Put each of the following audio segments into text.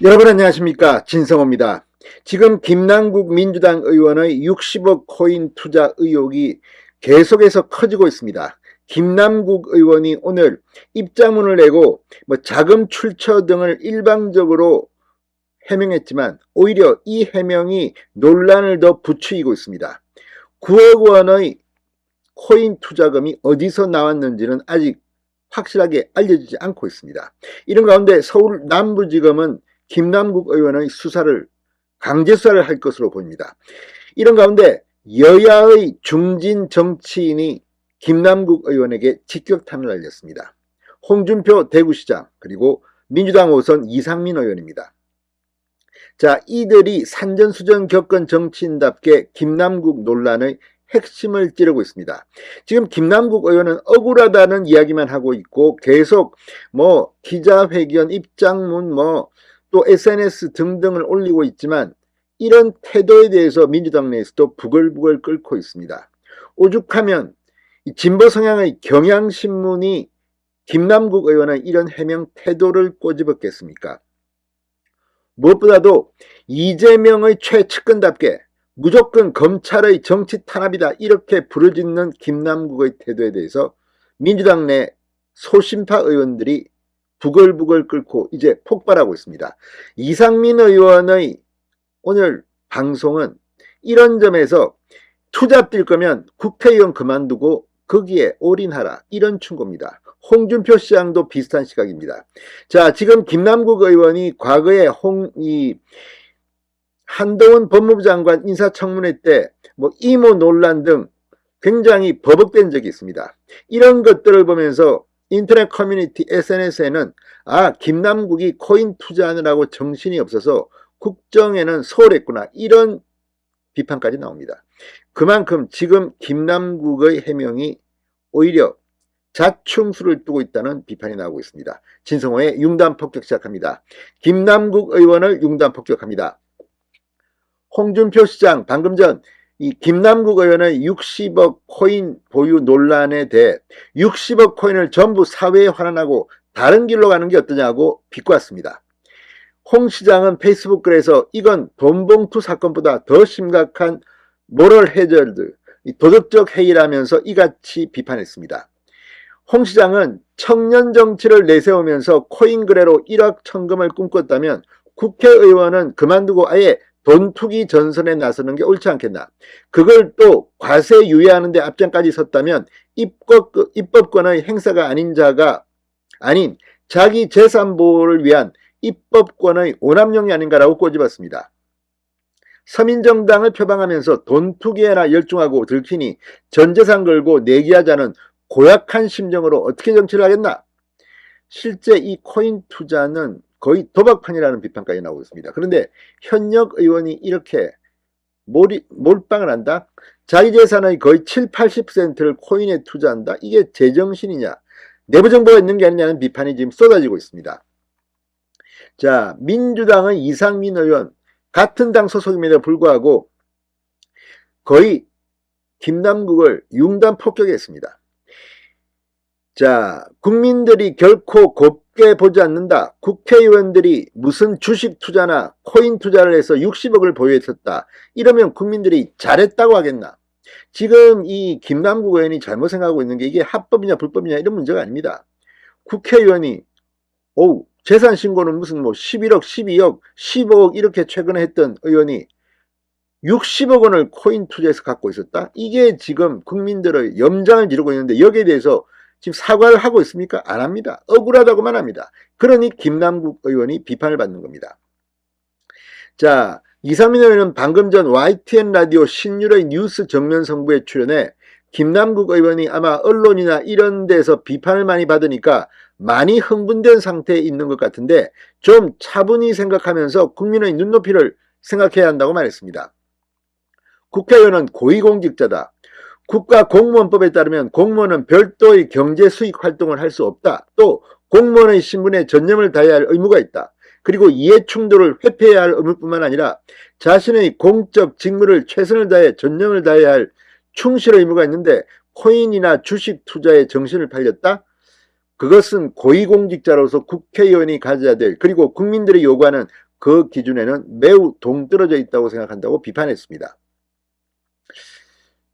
여러분 안녕하십니까, 진성호입니다. 지금 김남국 민주당 의원의 60억 코인 투자 의혹이 계속해서 커지고 있습니다. 김남국 의원이 오늘 입장문을 내고 자금 출처 등을 일방적으로 해명했지만 오히려 이 해명이 논란을 더 부추기고 있습니다. 9억 원의 코인 투자금이 어디서 나왔는지는 아직 확실하게 알려지지 않고 있습니다. 이런 가운데 서울 남부지검은 김남국 의원의 강제 수사를 할 것으로 보입니다. 이런 가운데 여야의 중진 정치인이 김남국 의원에게 직격탄을 날렸습니다. 홍준표 대구시장 그리고 민주당 호선 이상민 의원입니다. 자, 이들이 산전수전 겪은 정치인답게 김남국 논란의 핵심을 찌르고 있습니다. 지금 김남국 의원은 억울하다는 이야기만 하고 있고 계속 기자회견, 입장문, 또 SNS 등등을 올리고 있지만 이런 태도에 대해서 민주당 내에서도 부글부글 끓고 있습니다. 오죽하면 진보 성향의 경향신문이 김남국 의원의 이런 해명 태도를 꼬집었겠습니까? 무엇보다도 이재명의 최측근답게 무조건 검찰의 정치 탄압이다 이렇게 부르짖는 김남국의 태도에 대해서 민주당 내 소심파 의원들이 부글부글 끓고 이제 폭발하고 있습니다. 이상민 의원의 오늘 방송은 이런 점에서 투잡 뛸 거면 국회의원 그만두고 거기에 올인하라 이런 충고입니다. 홍준표 시장도 비슷한 시각입니다. 자, 지금 김남국 의원이 과거에 한동훈 법무부 장관 인사청문회 때 이모 논란 등 굉장히 버벅댄 적이 있습니다. 이런 것들을 보면서 인터넷 커뮤니티 SNS에는 김남국이 코인 투자하느라고 정신이 없어서 국정에는 소홀했구나 이런 비판까지 나옵니다. 그만큼 지금 김남국의 해명이 오히려 자충수를 두고 있다는 비판이 나오고 있습니다. 진성호의 융단 폭격 시작합니다. 김남국 의원을 융단 폭격합니다. 홍준표 시장 방금 전 이 김남국 의원의 60억 코인 보유 논란에 대해 60억 코인을 전부 사회에 환원하고 다른 길로 가는 게 어떠냐고 비꼬았습니다. 홍 시장은 페이스북 글에서 이건 돈봉투 사건보다 더 심각한 모럴 해저드, 도덕적 해이라면서 이같이 비판했습니다. 홍 시장은 청년 정치를 내세우면서 코인 거래로 1억 천금을 꿈꿨다면 국회의원은 그만두고 아예 돈 투기 전선에 나서는 게 옳지 않겠나. 그걸 또 과세 유예하는 데 앞장까지 섰다면 입법권의 행사가 아닌 자가 아닌 자기 재산 보호를 위한 입법권의 오남용이 아닌가라고 꼬집었습니다. 서민정당을 표방하면서 돈 투기에나 열중하고 들키니 전재산 걸고 내기하자는 고약한 심정으로 어떻게 정치를 하겠나. 실제 이 코인 투자는 거의 도박판이라는 비판까지 나오고 있습니다. 그런데 현역 의원이 이렇게 몰빵을 한다? 자기 재산의 거의 7, 80%를 코인에 투자한다? 이게 제정신이냐? 내부 정보가 있는 게 아니냐는 비판이 지금 쏟아지고 있습니다. 자, 민주당의 이상민 의원 같은 당 소속임에도 불구하고 거의 김남국을 융단 폭격했습니다. 자, 국민들이 결코 곱게 보지 않는다. 국회의원들이 무슨 주식 투자나 코인 투자를 해서 60억을 보유했었다. 이러면 국민들이 잘했다고 하겠나. 지금 이 김남국 의원이 잘못 생각하고 있는 게 이게 합법이냐 불법이냐 이런 문제가 아닙니다. 국회의원이 재산 신고는 무슨 11억, 12억, 15억 이렇게 최근에 했던 의원이 60억 원을 코인 투자해서 갖고 있었다? 이게 지금 국민들의 염장을 지르고 있는데 여기에 대해서 지금 사과를 하고 있습니까? 안 합니다. 억울하다고만 합니다. 그러니 김남국 의원이 비판을 받는 겁니다. 자, 이상민 의원은 방금 전 YTN 라디오 신율의 뉴스 정면 성부에 출연해 김남국 의원이 아마 언론이나 이런 데서 비판을 많이 받으니까 많이 흥분된 상태에 있는 것 같은데 좀 차분히 생각하면서 국민의 눈높이를 생각해야 한다고 말했습니다. 국회의원은 고위공직자다. 국가공무원법에 따르면 공무원은 별도의 경제 수익 활동을 할 수 없다. 또 공무원의 신분에 전념을 다해야 할 의무가 있다. 그리고 이해충돌을 회피해야 할 의무뿐만 아니라 자신의 공적 직무를 최선을 다해 전념을 다해야 할 충실의 의무가 있는데 코인이나 주식 투자에 정신을 팔렸다? 그것은 고위공직자로서 국회의원이 가져야 될, 그리고 국민들이 요구하는 그 기준에는 매우 동떨어져 있다고 생각한다고 비판했습니다.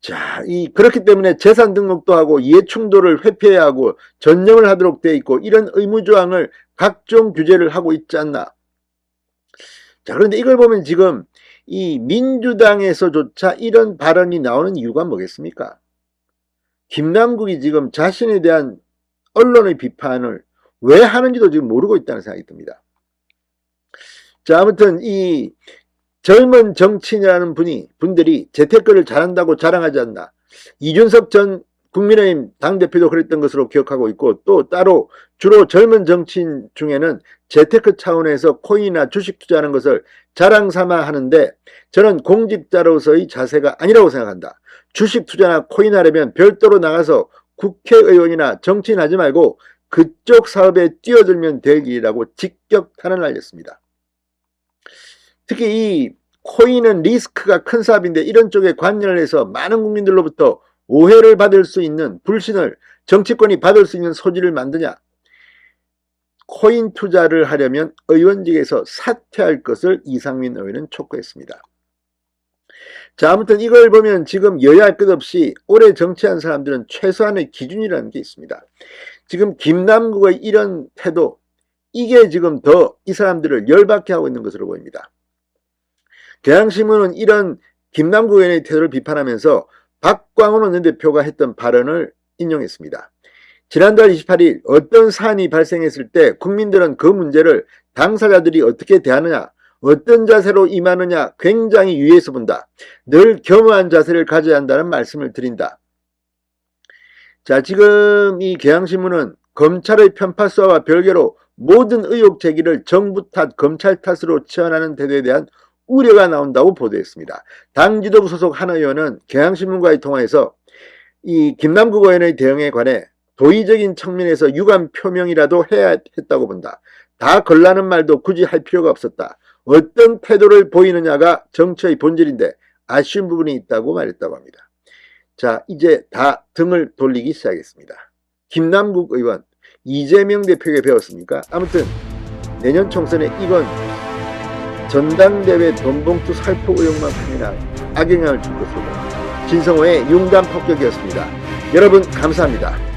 자, 그렇기 때문에 재산 등록도 하고 이해충돌을 회피해야 하고 전념을 하도록 되어 있고 이런 의무조항을 각종 규제를 하고 있지 않나. 자, 그런데 이걸 보면 지금 이 민주당에서조차 이런 발언이 나오는 이유가 뭐겠습니까? 김남국이 지금 자신에 대한 언론의 비판을 왜 하는지도 지금 모르고 있다는 생각이 듭니다. 자, 아무튼 이 젊은 정치인이라는 분들이 재테크를 잘한다고 자랑하지 않나. 이준석 전 국민의힘 당대표도 그랬던 것으로 기억하고 있고 또 따로 주로 젊은 정치인 중에는 재테크 차원에서 코인이나 주식 투자하는 것을 자랑 삼아 하는데 저는 공직자로서의 자세가 아니라고 생각한다. 주식 투자나 코인 하려면 별도로 나가서 국회의원이나 정치인 하지 말고 그쪽 사업에 뛰어들면 되기라고 직격탄을 날렸습니다. 특히 이 코인은 리스크가 큰 사업인데 이런 쪽에 관여를 해서 많은 국민들로부터 오해를 받을 수 있는 불신을 정치권이 받을 수 있는 소지를 만드냐. 코인 투자를 하려면 의원직에서 사퇴할 것을 이상민 의원은 촉구했습니다. 자, 아무튼 이걸 보면 지금 여야할 것 없이 오래 정치한 사람들은 최소한의 기준이라는 게 있습니다. 지금 김남국의 이런 태도, 이게 지금 더 이 사람들을 열받게 하고 있는 것으로 보입니다. 경향신문은 이런 김남국 의원의 태도를 비판하면서 박광훈 원내대표가 했던 발언을 인용했습니다. 지난달 28일 어떤 사안이 발생했을 때 국민들은 그 문제를 당사자들이 어떻게 대하느냐, 어떤 자세로 임하느냐 굉장히 유의해서 본다. 늘 겸허한 자세를 가져야 한다는 말씀을 드린다. 자, 지금 이 경향신문은 검찰의 편파수와 별개로 모든 의혹 제기를 정부 탓, 검찰 탓으로 치환하는 태도에 대한 우려가 나온다고 보도했습니다. 당 지도부 소속 한 의원은 경향신문과의 통화에서 이 김남국 의원의 대응에 관해 도의적인 측면에서 유감 표명이라도 해야 했다고 본다. 다 걸라는 말도 굳이 할 필요가 없었다. 어떤 태도를 보이느냐가 정치의 본질인데 아쉬운 부분이 있다고 말했다고 합니다. 자, 이제 다 등을 돌리기 시작했습니다. 김남국 의원, 이재명 대표에게 배웠습니까? 아무튼 내년 총선에 이건 전당대회 돈봉투 살포 의혹만큼이나 악영향을 줄 것으로 봅니다. 진성호의 융단 폭격이었습니다. 여러분 감사합니다.